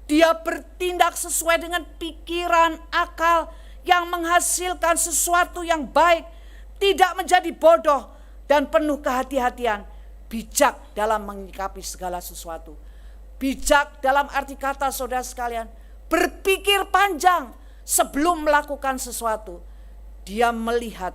Dia bertindak sesuai dengan pikiran, akal yang menghasilkan sesuatu yang baik, tidak menjadi bodoh dan penuh kehati-hatian. Bijak dalam menyikapi segala sesuatu. Bijak dalam arti kata saudara sekalian, berpikir panjang sebelum melakukan sesuatu. Dia melihat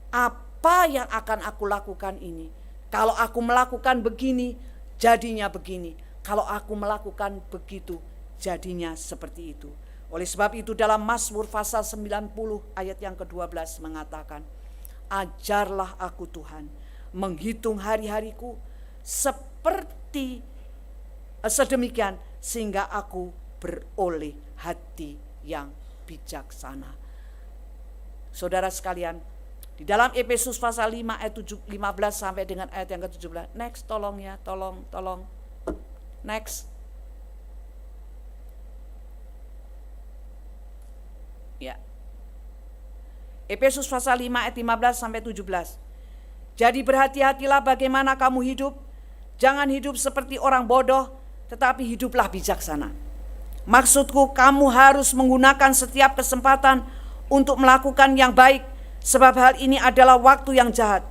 apa yang akan aku lakukan ini. Kalau aku melakukan begini, jadinya begini. Kalau aku melakukan begitu, jadinya seperti itu. Oleh sebab itu dalam Mazmur pasal 90 ayat yang ke-12 mengatakan, ajarlah aku Tuhan menghitung hari-hariku seperti sedemikian sehingga aku beroleh hati yang bijaksana. Saudara sekalian, di dalam Efesus pasal 5 ayat 15 sampai dengan ayat yang ke-17. Next, tolong ya, tolong. Next. Ya. Efesus pasal 5 ayat 15 sampai 17. Jadi berhati-hatilah bagaimana kamu hidup. Jangan hidup seperti orang bodoh, tetapi hiduplah bijaksana. Maksudku, kamu harus menggunakan setiap kesempatan untuk melakukan yang baik, sebab hal ini adalah waktu yang jahat.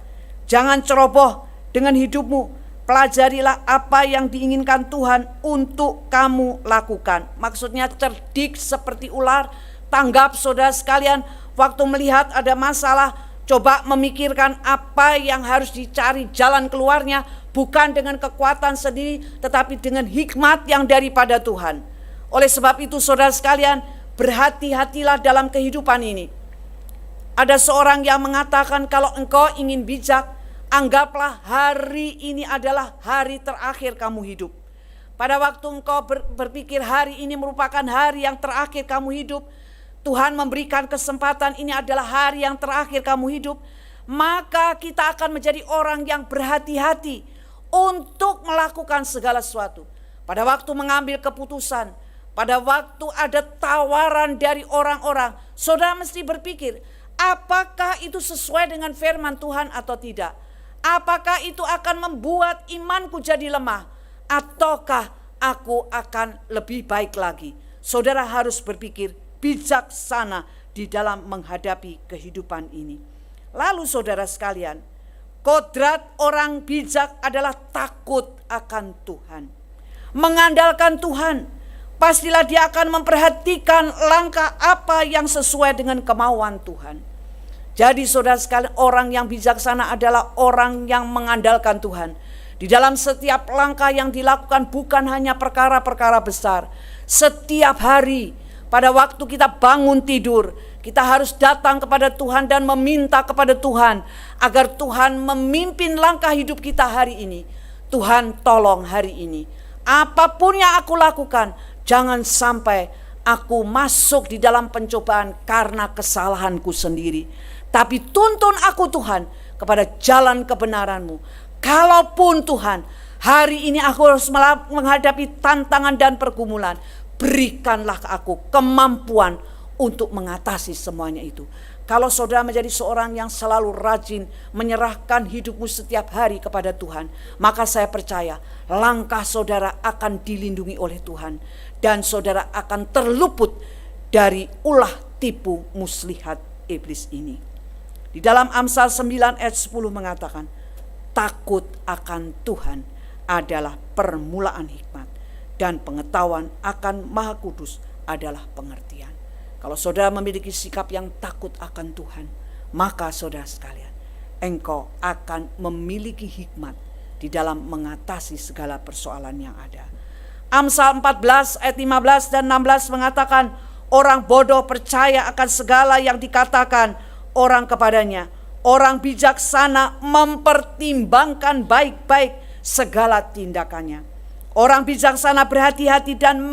Jangan ceroboh dengan hidupmu. Pelajarilah apa yang diinginkan Tuhan untuk kamu lakukan. Maksudnya cerdik seperti ular. Tanggap saudara sekalian, waktu melihat ada masalah, coba memikirkan apa yang harus dicari jalan keluarnya, bukan dengan kekuatan sendiri, tetapi dengan hikmat yang daripada Tuhan. Oleh sebab itu saudara sekalian, berhati-hatilah dalam kehidupan ini. Ada seorang yang mengatakan, kalau engkau ingin bijak, anggaplah hari ini adalah hari terakhir kamu hidup. Pada waktu engkau berpikir hari ini merupakan hari yang terakhir kamu hidup, Tuhan memberikan kesempatan ini adalah hari yang terakhir kamu hidup, maka kita akan menjadi orang yang berhati-hati untuk melakukan segala sesuatu. Pada waktu mengambil keputusan, pada waktu ada tawaran dari orang-orang, saudara mesti berpikir, apakah itu sesuai dengan firman Tuhan atau tidak? Apakah itu akan membuat imanku jadi lemah? Ataukah aku akan lebih baik lagi? Saudara harus berpikir bijaksana di dalam menghadapi kehidupan ini. Lalu saudara sekalian, kodrat orang bijak adalah takut akan Tuhan. Mengandalkan Tuhan. Pastilah dia akan memperhatikan langkah apa yang sesuai dengan kemauan Tuhan. Jadi saudara sekalian, orang yang bijaksana adalah orang yang mengandalkan Tuhan. Di dalam setiap langkah yang dilakukan bukan hanya perkara-perkara besar. Setiap hari pada waktu kita bangun tidur, kita harus datang kepada Tuhan dan meminta kepada Tuhan agar Tuhan memimpin langkah hidup kita hari ini. Tuhan tolong hari ini. Apapun yang aku lakukan, jangan sampai aku masuk di dalam pencobaan karena kesalahanku sendiri. Tapi tuntun aku Tuhan kepada jalan kebenaran-Mu. Kalaupun Tuhan, hari ini aku harus menghadapi tantangan dan pergumulan, berikanlah aku kemampuan untuk mengatasi semuanya itu. Kalau saudara menjadi seorang yang selalu rajin menyerahkan hidupmu setiap hari kepada Tuhan, maka saya percaya langkah saudara akan dilindungi oleh Tuhan. Dan saudara akan terluput dari ulah tipu muslihat iblis ini. Di dalam Amsal 9 ayat 10 mengatakan, takut akan Tuhan adalah permulaan hikmat, dan pengetahuan akan Maha Kudus adalah pengertian. Kalau saudara memiliki sikap yang takut akan Tuhan, maka saudara sekalian, engkau akan memiliki hikmat di dalam mengatasi segala persoalan yang ada. Amsal 14 ayat 15 dan 16 mengatakan, orang bodoh percaya akan segala yang dikatakan orang kepadanya. Orang bijaksana mempertimbangkan baik-baik segala tindakannya. Orang bijaksana berhati-hati dan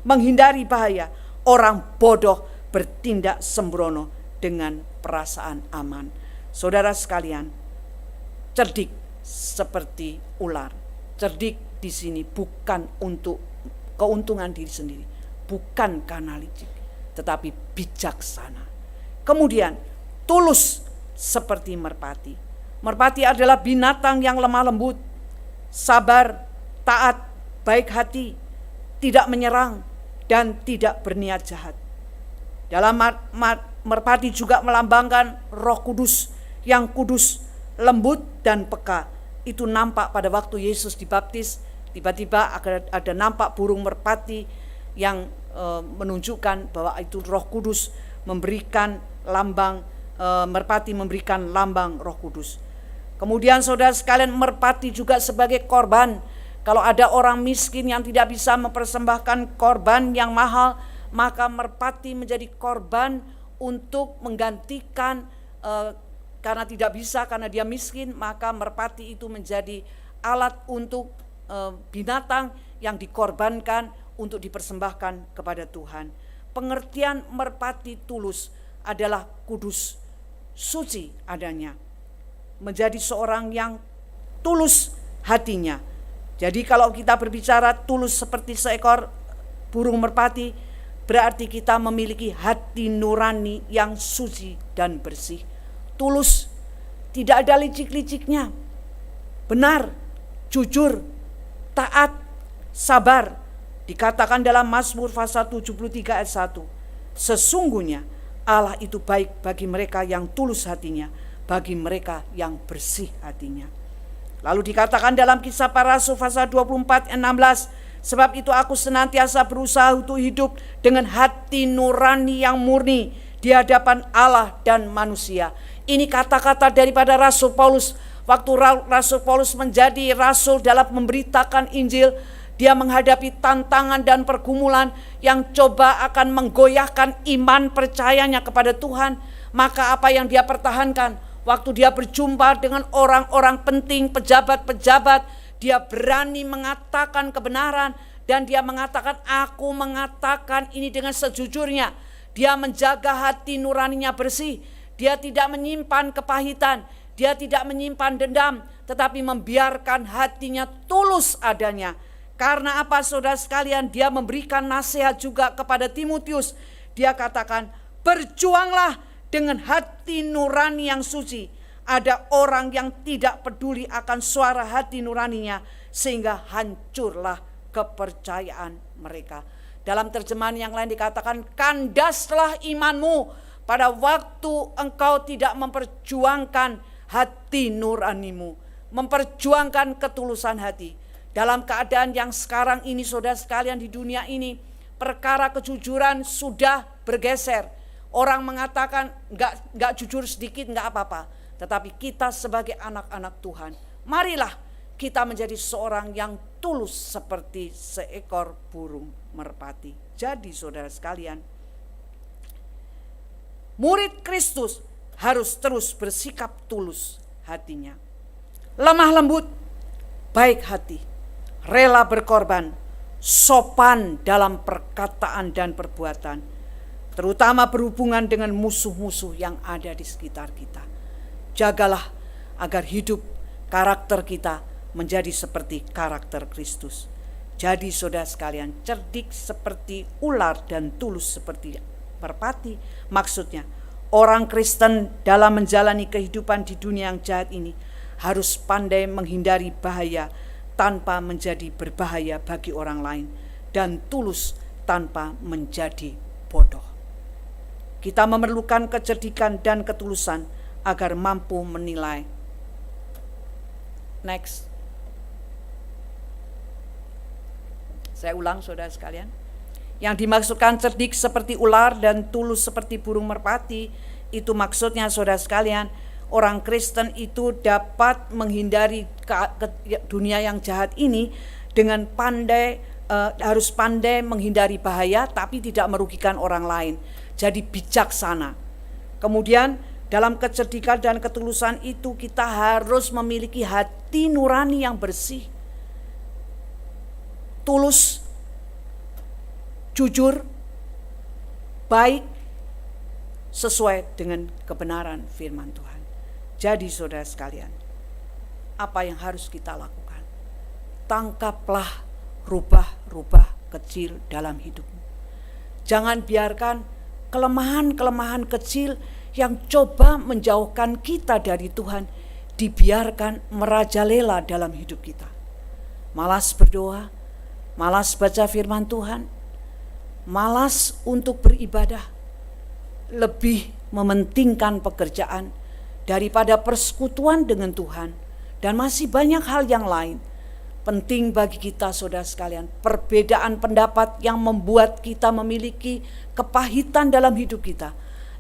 menghindari bahaya. Orang bodoh bertindak sembrono dengan perasaan aman. Saudara sekalian, cerdik seperti ular. Cerdik di sini bukan untuk keuntungan diri sendiri, bukan karena licik, tetapi bijaksana. Kemudian tulus seperti merpati. Merpati adalah binatang yang lemah lembut, sabar, taat, baik hati, tidak menyerang, dan tidak berniat jahat. Dalam merpati juga melambangkan Roh Kudus yang kudus, lembut, dan peka. Itu nampak pada waktu Yesus dibaptis. Tiba-tiba ada nampak burung merpati yang menunjukkan bahwa itu Roh Kudus memberikan lambang, merpati memberikan lambang Roh Kudus. Kemudian saudara sekalian, merpati juga sebagai korban. Kalau ada orang miskin yang tidak bisa mempersembahkan korban yang mahal, maka merpati menjadi korban untuk menggantikan, karena tidak bisa, karena dia miskin, maka merpati itu menjadi alat untuk binatang yang dikorbankan untuk dipersembahkan kepada Tuhan. Pengertian merpati tulus adalah kudus, suci adanya, menjadi seorang yang tulus hatinya. Jadi kalau kita berbicara tulus seperti seekor burung merpati, berarti kita memiliki hati nurani yang suci dan bersih. Tulus, tidak ada licik-liciknya, benar, jujur, taat, sabar. Dikatakan dalam Mazmur pasal 73 ayat 1, sesungguhnya Allah itu baik bagi mereka yang tulus hatinya, bagi mereka yang bersih hatinya. Lalu dikatakan dalam Kisah Para Rasul pasal 24 ayat 16, sebab itu aku senantiasa berusaha untuk hidup dengan hati nurani yang murni di hadapan Allah dan manusia. Ini kata-kata daripada Rasul Paulus. Waktu Rasul Paulus menjadi rasul dalam memberitakan Injil, dia menghadapi tantangan dan pergumulan yang coba akan menggoyahkan iman percayanya kepada Tuhan. Maka apa yang dia pertahankan? Waktu dia berjumpa dengan orang-orang penting, pejabat-pejabat, dia berani mengatakan kebenaran. Dan dia mengatakan, aku mengatakan ini dengan sejujurnya. Dia menjaga hati nuraninya bersih. Dia tidak menyimpan kepahitan. Dia tidak menyimpan dendam. Tetapi membiarkan hatinya tulus adanya. Karena apa saudara sekalian? Dia memberikan nasihat juga kepada Timotius. Dia katakan, berjuanglah dengan hati nurani yang suci. Ada orang yang tidak peduli akan suara hati nuraninya, sehingga hancurlah kepercayaan mereka. Dalam terjemahan yang lain dikatakan, kandaslah imanmu pada waktu engkau tidak memperjuangkan hati nuranimu, memperjuangkan ketulusan hati. Dalam keadaan yang sekarang ini saudara sekalian, di dunia ini perkara kejujuran sudah bergeser. Orang mengatakan enggak jujur sedikit enggak apa-apa. Tetapi kita sebagai anak-anak Tuhan, marilah kita menjadi seorang yang tulus seperti seekor burung merpati. Jadi saudara sekalian, murid Kristus harus terus bersikap tulus hatinya. Lemah lembut, baik hati, rela berkorban, sopan dalam perkataan dan perbuatan, terutama berhubungan dengan musuh-musuh yang ada di sekitar kita. Jagalah agar hidup karakter kita menjadi seperti karakter Kristus. Jadi saudara sekalian, cerdik seperti ular dan tulus seperti merpati. Maksudnya Orang Kristen dalam menjalani kehidupan di dunia yang jahat ini harus pandai menghindari bahaya tanpa menjadi berbahaya bagi orang lain, dan tulus tanpa menjadi bodoh. Kita memerlukan kecerdikan dan ketulusan agar mampu menilai. Next. Saya ulang, saudara sekalian. Yang dimaksudkan cerdik seperti ular dan tulus seperti burung merpati, itu maksudnya, saudara sekalian, orang Kristen itu dapat menghindari dunia yang jahat ini dengan harus pandai menghindari bahaya tapi tidak merugikan orang lain. Jadi bijaksana. Kemudian dalam kecerdikan dan ketulusan itu kita harus memiliki hati nurani yang bersih, tulus, jujur, baik, sesuai dengan kebenaran firman Tuhan. Jadi saudara sekalian, apa yang harus kita lakukan? Tangkaplah rubah-rubah kecil dalam hidupmu. Jangan biarkan kelemahan-kelemahan kecil yang coba menjauhkan kita dari Tuhan dibiarkan merajalela dalam hidup kita. Malas berdoa, malas baca firman Tuhan, malas untuk beribadah, lebih mementingkan pekerjaan daripada persekutuan dengan Tuhan, dan masih banyak hal yang lain. Penting bagi kita, saudara sekalian, perbedaan pendapat yang membuat kita memiliki kepahitan dalam hidup kita,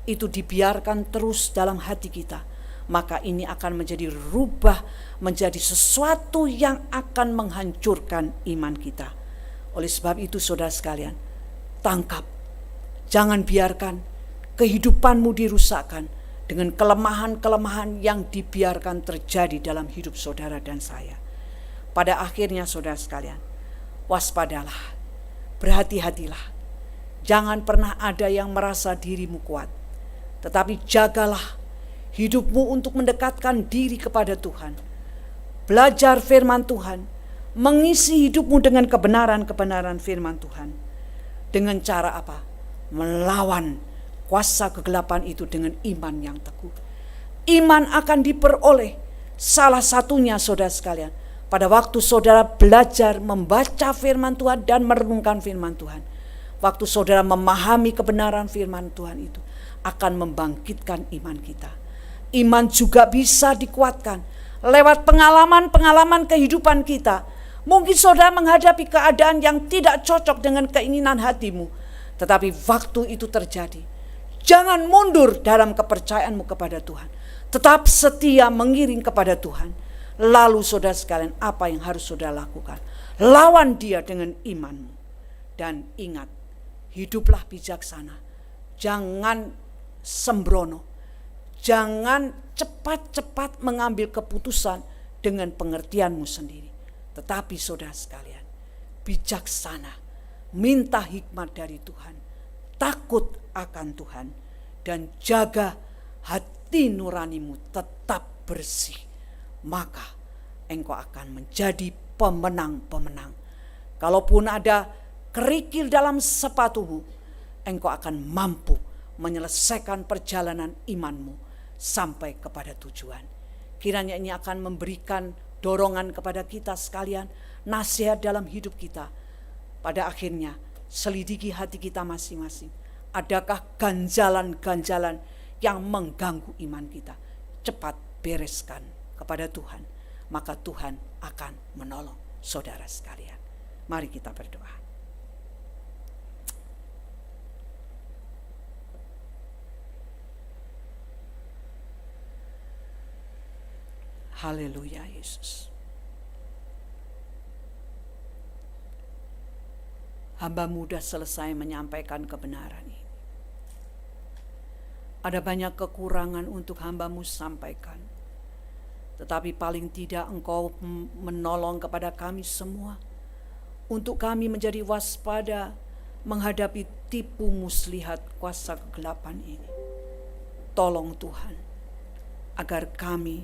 itu dibiarkan terus dalam hati kita. Maka ini akan menjadi rubah menjadi sesuatu yang akan menghancurkan iman kita. Oleh sebab itu, saudara sekalian, tangkap, jangan biarkan kehidupanmu dirusakkan dengan kelemahan-kelemahan yang dibiarkan terjadi dalam hidup saudara dan saya. Pada akhirnya, saudara sekalian, waspadalah, berhati-hatilah. Jangan pernah ada yang merasa dirimu kuat, tetapi jagalah hidupmu untuk mendekatkan diri kepada Tuhan. Belajar firman Tuhan, mengisi hidupmu dengan kebenaran-kebenaran firman Tuhan. Dengan cara apa? Melawan kuasa kegelapan itu dengan iman yang teguh. Iman akan diperoleh salah satunya, saudara sekalian, pada waktu saudara belajar membaca firman Tuhan dan merenungkan firman Tuhan. Waktu saudara memahami kebenaran firman Tuhan itu akan membangkitkan iman kita. Iman juga bisa dikuatkan lewat pengalaman-pengalaman kehidupan kita. Mungkin saudara menghadapi keadaan yang tidak cocok dengan keinginan hatimu, tetapi waktu itu terjadi, jangan mundur dalam kepercayaanmu kepada Tuhan. Tetap setia mengiring kepada Tuhan. Lalu saudara sekalian, apa yang harus saudara lakukan? Lawan dia dengan imanmu. Dan ingat, hiduplah bijaksana. Jangan sembrono. Jangan cepat-cepat mengambil keputusan dengan pengertianmu sendiri. Tetapi saudara sekalian, bijaksana, minta hikmat dari Tuhan, takut akan Tuhan, dan jaga hati nuranimu tetap bersih. Maka engkau akan menjadi pemenang-pemenang. Kalaupun ada kerikil dalam sepatumu, engkau akan mampu menyelesaikan perjalanan imanmu sampai kepada tujuan. Kiranya ini akan memberikan dorongan kepada kita sekalian, nasihat dalam hidup kita. Pada akhirnya, selidiki hati kita masing-masing. Adakah ganjalan-ganjalan yang mengganggu iman kita? Cepat bereskan kepada Tuhan, maka Tuhan akan menolong saudara sekalian. Mari kita berdoa. Haleluya, Yesus. Hamba-Mu sudah selesai menyampaikan kebenaran ini. Ada banyak kekurangan untuk hamba-Mu sampaikan. Tetapi paling tidak Engkau menolong kepada kami semua, untuk kami menjadi waspada menghadapi tipu muslihat kuasa kegelapan ini. Tolong Tuhan, agar kami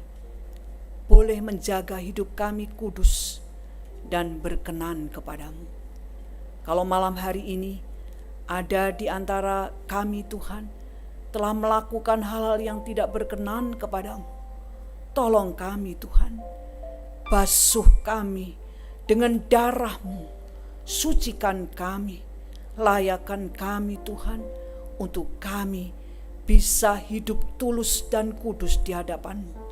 boleh menjaga hidup kami kudus dan berkenan kepadamu. Kalau malam hari ini ada di antara kami Tuhan, telah melakukan hal-hal yang tidak berkenan kepadamu. Tolong kami Tuhan, basuh kami dengan darah-Mu, sucikan kami, layakkan kami Tuhan, untuk kami bisa hidup tulus dan kudus di hadapan-Mu.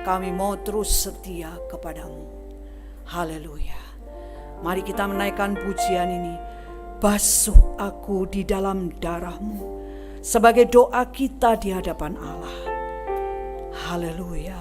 Kami mau terus setia kepadamu. Haleluya. Mari kita menaikkan pujian ini. Basuh aku di dalam darah-Mu, sebagai doa kita di hadapan Allah. Haleluya.